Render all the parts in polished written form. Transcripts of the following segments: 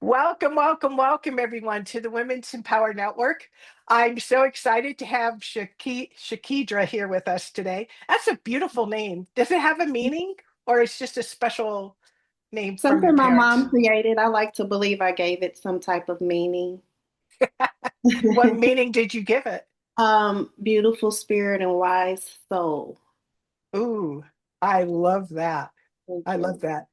Welcome, welcome, welcome, everyone, to the Women's Empower Network. I'm so excited to have Shakedra here with us today. That's a beautiful name. Does it have a meaning, or it's just a special name from your Something my parents? mom created. I like to believe I gave it some type of meaning. What meaning did you give it? Beautiful spirit and wise soul. Ooh, I love that. Thank I love you. that.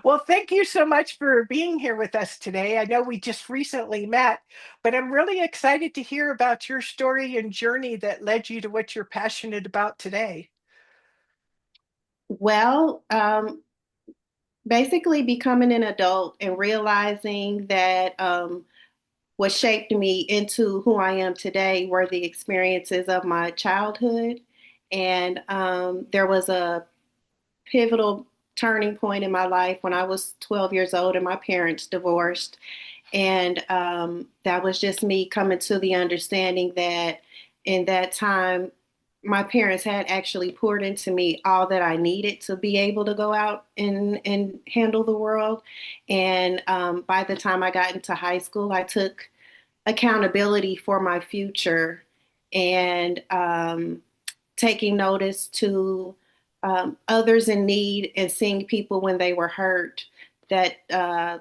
Well, thank you so much for being here with us today. I know we just recently met, but I'm really excited to hear about your story and journey that led you to what you're passionate about today. Well, basically becoming an adult and realizing that what shaped me into who I am today were the experiences of my childhood. And there was a pivotal turning point in my life when I was 12 years old and my parents divorced. And that was just me coming to the understanding that in that time, my parents had actually poured into me all that I needed to be able to go out and handle the world. And by the time I got into high school, I took accountability for my future and taking notice to others in need and seeing people when they were hurt that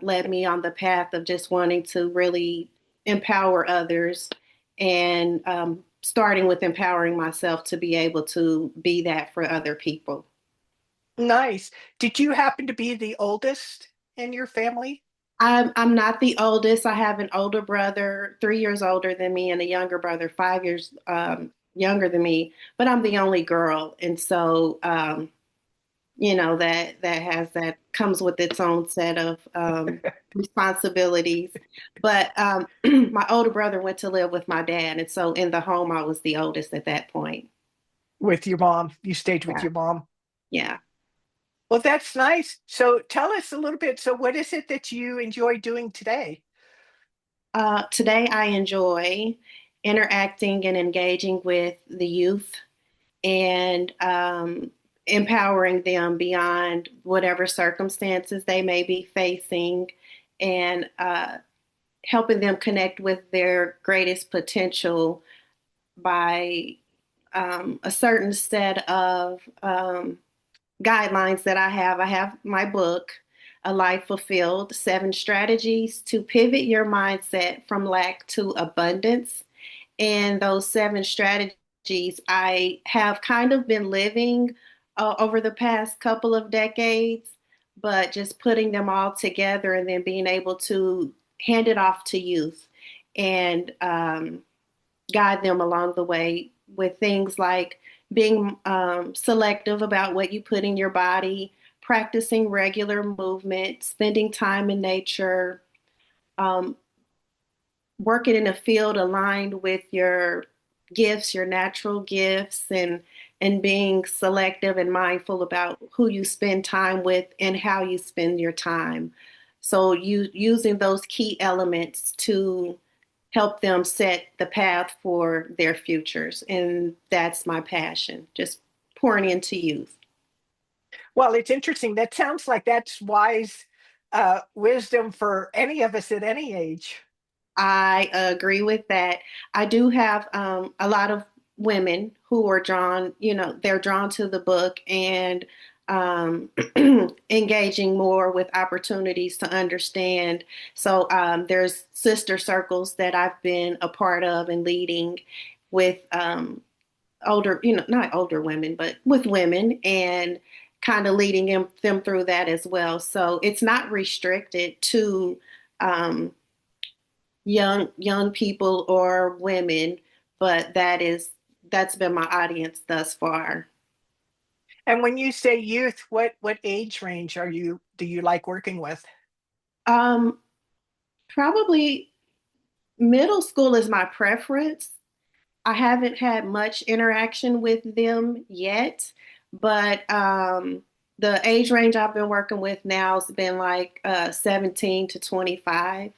led me on the path of just wanting to really empower others and starting with empowering myself to be able to be that for other people. Nice. Did you happen to be the oldest in your family? I'm not the oldest. I have an older brother, 3 years older than me, and a younger brother, 5 years younger than me. But I'm the only girl, and so that comes with its own set of responsibilities. But my older brother went to live with my dad, and so in the home, I was the oldest at that point. With your mom? You stayed with Yeah, your mom. yeah. Well, that's nice. So tell us a little bit. So, what is it that you enjoy doing today? Today, I enjoy interacting and engaging with the youth and empowering them beyond whatever circumstances they may be facing and helping them connect with their greatest potential by a certain set of guidelines that I have. I have my book, A Life Fulfilled: 7 Strategies to Pivot Your Mindset from Lack to Abundance. And those 7 strategies I have kind of been living over the past couple of decades, but just putting them all together and then being able to hand it off to youth and guide them along the way with things like being selective about what you put in your body, practicing regular movement, spending time in nature, um, working in a field aligned with your gifts, your natural gifts, and being selective and mindful about who you spend time with and how you spend your time. So you using those key elements to help them set the path for their futures. And that's my passion, just pouring into youth. Well, it's interesting. That sounds like that's wise wisdom for any of us at any age. I agree with that. I do have a lot of women who are drawn, they're drawn to the book and um, engaging more with opportunities to understand. So there's sister circles that I've been a part of and leading with older, not older women, but with women and kind of leading them through that as well. So it's not restricted to um, young people or women, but that's been my audience thus far. And when you say youth, what age range do you like working with? Um, Probably middle school is my preference. I haven't had much interaction with them yet, but the age range I've been working with now has been like 17 to 25.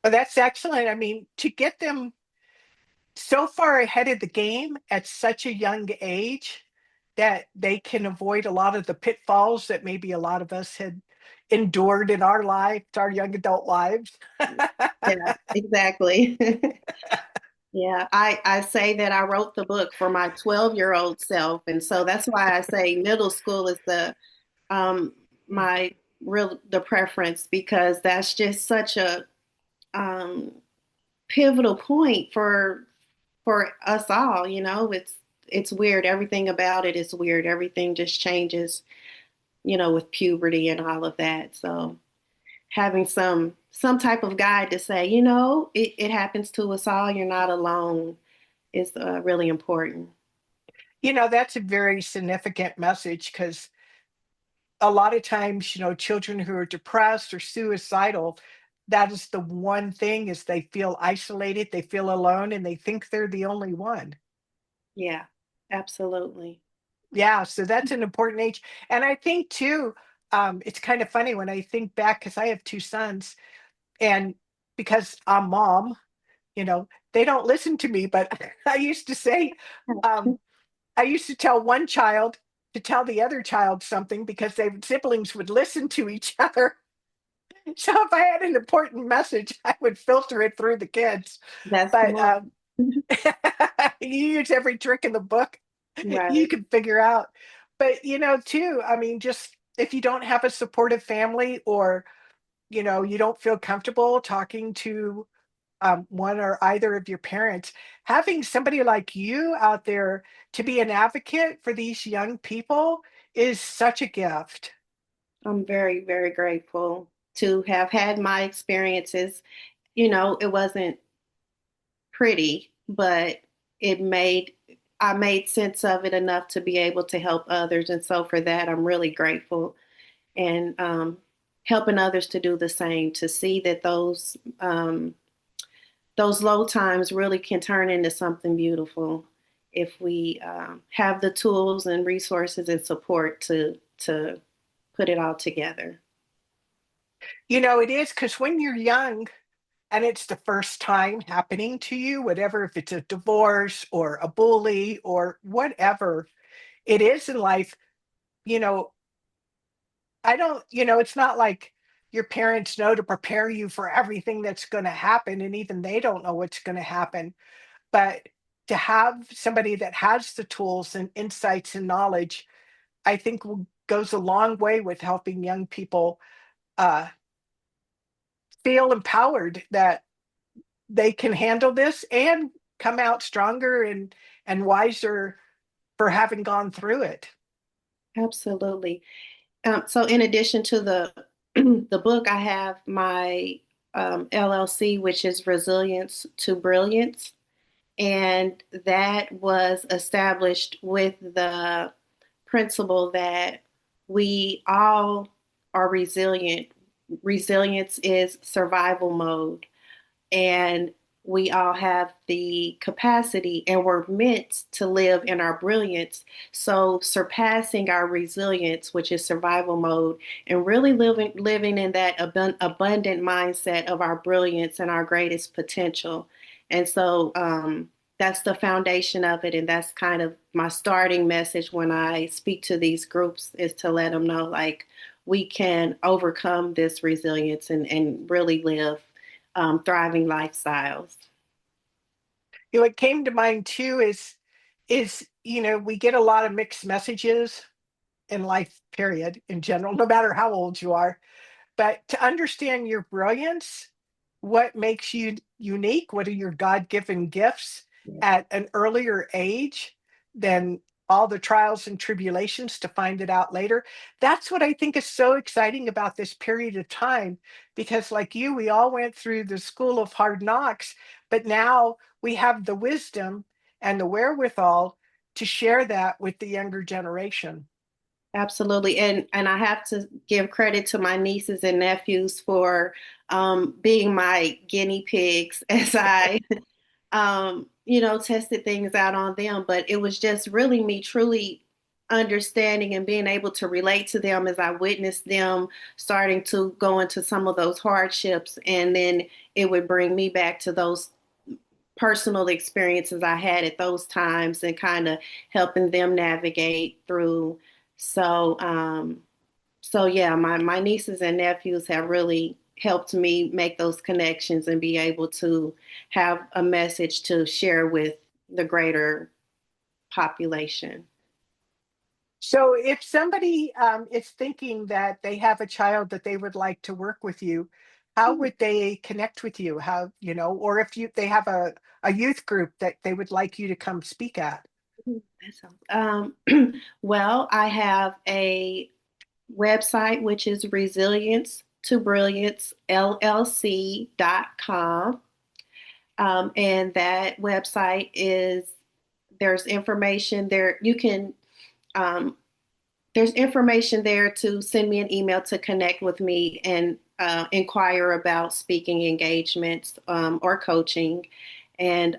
Well, that's excellent. I mean, to get them so far ahead of the game at such a young age that they can avoid a lot of the pitfalls that maybe a lot of us had endured in our lives, our young adult lives. Yeah, exactly. Yeah, I say that I wrote the book for my 12-year-old self. And so that's why I say middle school is um my the preference, because that's just such a um pivotal point for us all, you know. It's weird. Everything about it is weird. Everything just changes, you know, with puberty and all of that. So having some type of guide to say, you know, it happens to us all. You're not alone is really important. That's a very significant message because a lot of times, children who are depressed or suicidal, that is the one thing is they feel isolated, they feel alone, and they think they're the only one. Yeah, absolutely. Yeah, so that's an important age. And I think too, it's kind of funny when I think back because I have two sons, and because I'm mom, they don't listen to me, but I used to say, um, I used to tell one child to tell the other child something because they siblings would listen to each other. So if I had an important message, I would filter it through the kids. That's But smart. you use every trick in the book you Right. can figure out. But too, I mean, just if you don't have a supportive family or you don't feel comfortable talking to one or either of your parents, having somebody like you out there to be an advocate for these young people is such a gift. I'm very, very grateful to have had my experiences. You know, it wasn't pretty, but it made I made sense of it enough to be able to help others. And so for that, I'm really grateful. And helping others to do the same, to see that those low times really can turn into something beautiful if we have the tools and resources and support to put it all together. It is because when you're young and it's the first time happening to you, whatever, if it's a divorce or a bully or whatever it is in life, you know, I don't, it's not like your parents know to prepare you for everything that's going to happen. And even they don't know what's going to happen. But to have somebody that has the tools and insights and knowledge, I think goes a long way with helping young people uh, feel empowered that they can handle this and come out stronger and wiser for having gone through it. Absolutely. So in addition to the the book, I have my LLC, which is Resilience to Brilliance, and that was established with the principle that we all are resilient. Resilience is survival mode, and we all have the capacity and we're meant to live in our brilliance. So surpassing our resilience, which is survival mode, and really living in that abundant mindset of our brilliance and our greatest potential. And so that's the foundation of it, and that's kind of my starting message when I speak to these groups, is to let them know, like, we can overcome this resilience and really live thriving lifestyles. What came to mind too is we get a lot of mixed messages in life, period, in general, no matter how old you are. But to understand your brilliance, what makes you unique, what are your God-given gifts Yeah, at an earlier age than all the trials and tribulations to find it out later. That's what I think is so exciting about this period of time because like you, we all went through the school of hard knocks, but now we have the wisdom and the wherewithal to share that with the younger generation. absolutely. And I have to give credit to my nieces and nephews for being my guinea pigs as I you know, tested things out on them. But it was just really me truly understanding and being able to relate to them as I witnessed them starting to go into some of those hardships. And then it would bring me back to those personal experiences I had at those times and kind of helping them navigate through. So, So yeah, my nieces and nephews have really helped me make those connections and be able to have a message to share with the greater population. So if somebody is thinking that they have a child that they would like to work with you, how Hmm, would they connect with you? How, or if they have a youth group that they would like you to come speak at? that sounds, well, I have a website which is resilience to brilliance LLC.com. And that website is there's information there. You can um, there's information there to send me an email to connect with me and inquire about speaking engagements or coaching. And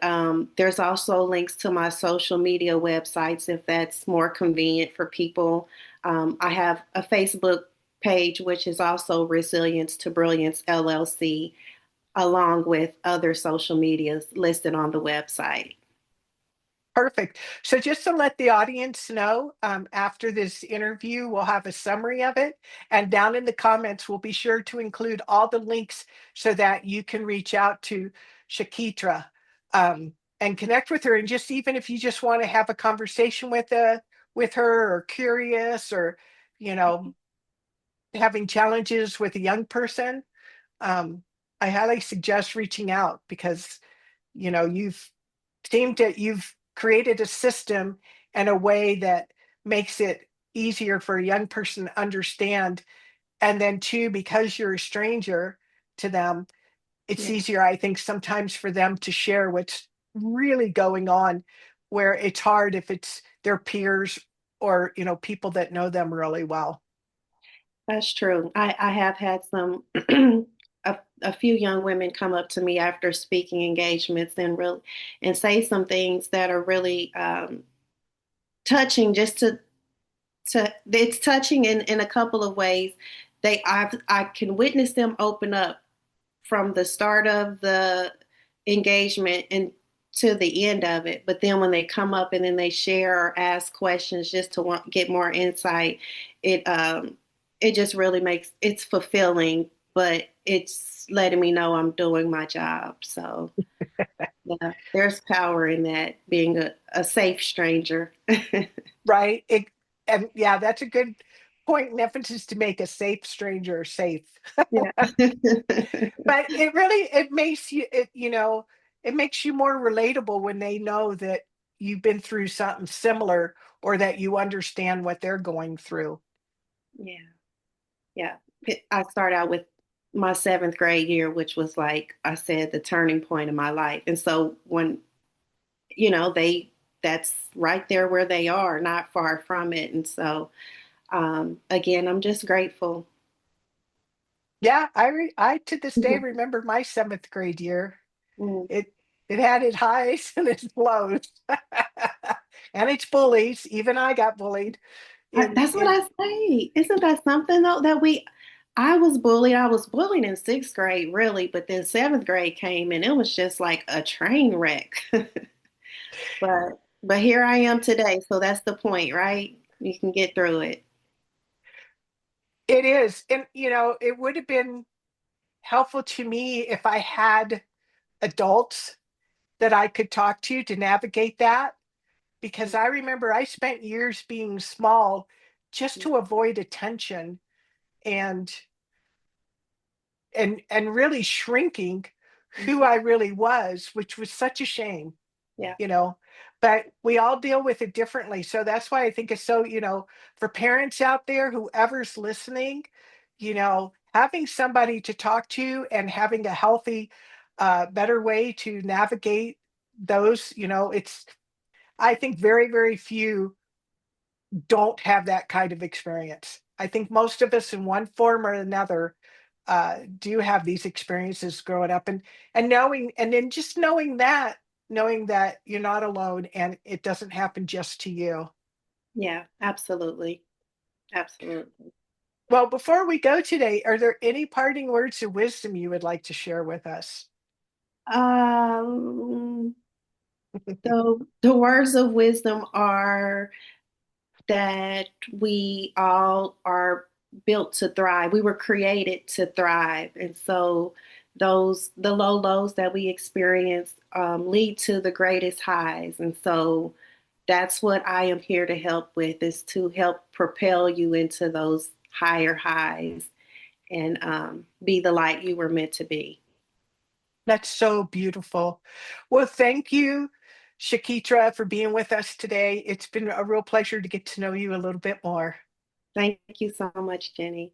there's also links to my social media websites if that's more convenient for people. I have a Facebook page, which is also Resilience to Brilliance LLC, along with other social medias listed on the website. Perfect. So just to let the audience know, after this interview, we'll have a summary of it. And down in the comments, we'll be sure to include all the links so that you can reach out to Shakitra and connect with her. And just even if you just want to have a conversation with her or curious or, you know, having challenges with a young person, um, I highly suggest reaching out because, you've created a system and a way that makes it easier for a young person to understand. And then two, because you're a stranger to them, it's Yeah, easier, I think, sometimes for them to share what's really going on, where it's hard if it's their peers or, people that know them really well. that's true. I have had some a few young women come up to me after speaking engagements and say some things that are really touching. Just to it's touching in a couple of ways. I can witness them open up from the start of the engagement and to the end of it. But then when they come up and then they share or ask questions just to get more insight, it it just really makes it's fulfilling, but it's letting me know I'm doing my job. So yeah, there's power in that being a safe stranger. Right? And yeah, that's a good point and emphasis to make, a safe stranger safe. Yeah. But it makes it makes you more relatable when they know that you've been through something similar or that you understand what they're going through. Yeah. Yeah. I started out with my seventh grade year, which was like I said, the turning point in my life. And so when, that's right there where they are, not far from it. And so, again, I'm just grateful. Yeah, I to this day Mhm. remember my seventh grade year. Mm. It it had its highs and its lows. And its bullies. Even I got bullied in That's what in I say. Isn't that something though I was bullied. I was bullied in sixth grade, really, but then seventh grade came and it was just like a train wreck. But here I am today, so that's the point, right? You can get through it. It is. And it would have been helpful to me if I had adults that I could talk to navigate that, because I remember I spent years being small just to avoid attention and and really shrinking who Mhm. I really was, which was such a shame, Yeah, you know. But we all deal with it differently. So that's why I think it's so, for parents out there, whoever's listening, having somebody to talk to and having a healthy, better way to navigate those, it's, I think very, very few don't have that kind of experience. I think most of us in one form or another do have these experiences growing up, and knowing, and then just knowing that you're not alone and it doesn't happen just to you. yeah, absolutely. Absolutely. Well, before we go today, are there any parting words of wisdom you would like to share with us? Um, the words of wisdom are that we all are built to thrive. We were created to thrive. And so the low lows that we experience lead to the greatest highs. And so that's what I am here to help with, is to help propel you into those higher highs and be the light you were meant to be. That's so beautiful. Well, thank you, Shakitra, for being with us today. It's been a real pleasure to get to know you a little bit more. Thank you so much, Jenny.